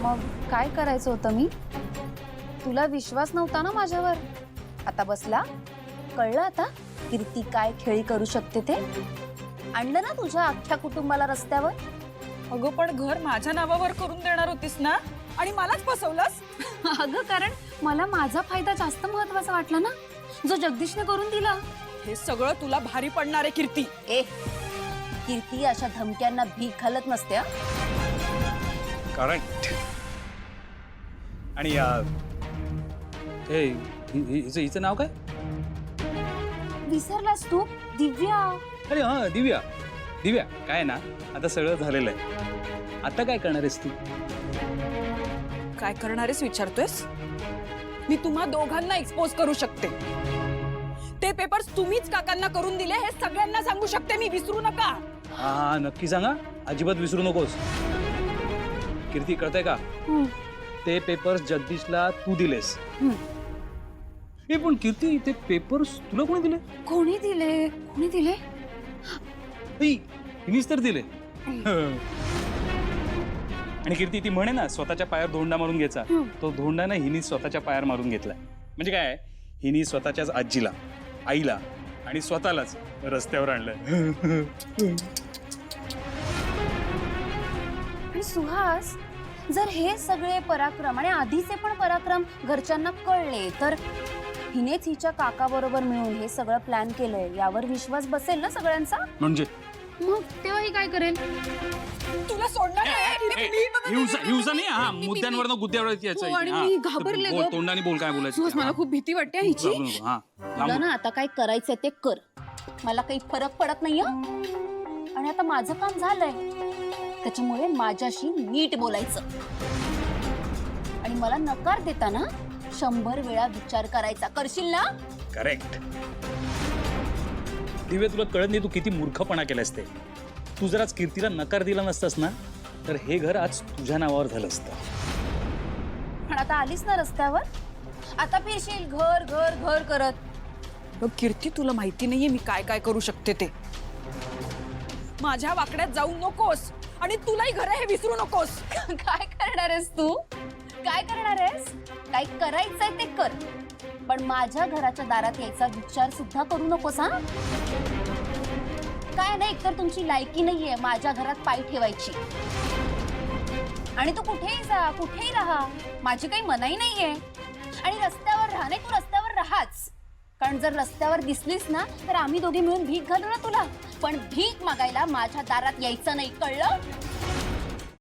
मग काय करायचं होतं मी? तुला विश्वास नव्हता ना माझ्यावर? आता बसला? कळलं आता कीर्ती काय खेळी करू शकते ते? आणलं ना तुझ्या अख्ख्या कुटुंबाला रस्त्यावर? अगं पण घर माझ्या नावावर करून देणार होतीस ना आणि मलाच फसवलंस. अगं कारण मला माझा फायदा जास्त महत्वाचा वाटला ना, जो जगदीशने करून दिला. हे सगळं तुला भारी पडणार आहे कीर्ती. ए कीर्ती अशा धमक्यांना भीक घालत नसते हं? करेक्ट. आणि हिचं नाव काय? विसरलास तू? दिव्या. अरे हा दिव्या. दिव्या काय ना आता सगळं झालेलं आहे. आता काय करणार आहेस तू? काय करणारेस विचारतोयस? मी तुम्हा दोघांना एक्सपोज करू शकते. ते पेपर्स तुम्हीच काकांना करून दिले हे सगळ्यांना सांगू शकते मी. विसरू नका. हा नक्की सांगा. अजिबात विसरू नकोस. कीर्ती कळतंय का? ते पेपर्स जगदीशला तू दिलेस. हे पण कीर्ती ते पेपर्स तुला कोणी दिले? कोणी दिले? कोणी दिले? हिनीच तर दिले. आणि कीर्ती ती म्हणे ना स्वतःच्या पायावर धोंडा मारून घ्यायचा, तो धोंडा ना हिनी स्वतःच्या पायावर मारून घेतलाय. म्हणजे काय हिनी स्वतःच्याच आजीला, आईला आणि स्वतःलाच रस्त्यावर आणलंय. आणि सुहास, जर हे सगळे पराक्रम आणि आधीचे पण पराक्रम घरच्यांना कळले तर हिनेच हिच्या काका बरोबर मिळून हे सगळं प्लॅन केलंय यावर विश्वास बसेल ना सगळ्यांचा? म्हणजे मग तेव्हा ही काय करेल? तुला सोडणार हिंसा नाही. हा मुद्द्यांवर गुद्द्यावर यायचं. आणि मी घाबरले गं. तोंडाने बोल काय बोलायचं. सुहास, मला खूप भीती वाटते हिची. हा तुला ना आता काय करायचंय ते कर. मला काही फरक पडत नाहीये. आणि आता माझं काम झालंय, त्याच्यामुळे माझ्याशी नीट बोलायचं. आणि मला नकार देताना 100 वेळा विचार करायचा. करशील ना? करेक्ट. दिव्या तुला कळत नाही तू किती मूर्खपणा केलास ते. तू जर आज कीर्तीला नकार दिला नसतास ना तर हे घर आज तुझ्या नावावर झालं असतं. पण आता आलीस ना रस्त्यावर, आता फिरशील घर घर घर करत. कीर्ती तुला माहिती नाहीये मी काय काय करू शकते ते. माझ्या वाकड्यात जाऊ नकोस आणि तुलाही घर हे विसरू नकोस. काय करणार आहेस तू? काय करणार आहेस? काय करायचंय ते कर, पण माझ्या घराच्या दारात यायचा विचार सुद्धा करू नकोस. हा काय नाही, एकतर तुमची लायकी नाहीये माझ्या घरात पाय ठेवायची. आणि तू कुठेही जा, कुठेही राहा, माझी काही मनाई नाहीये. आणि रस्त्यावर राहा, नाही तू रस्त्यावर राहाच. कारण जर रस्त्यावर दिसलीस ना तर आम्ही दोघी मिळून भीक घालू ना तुला. पण भीक मागायला माझ्या दारात यायचं नाही, कळलं?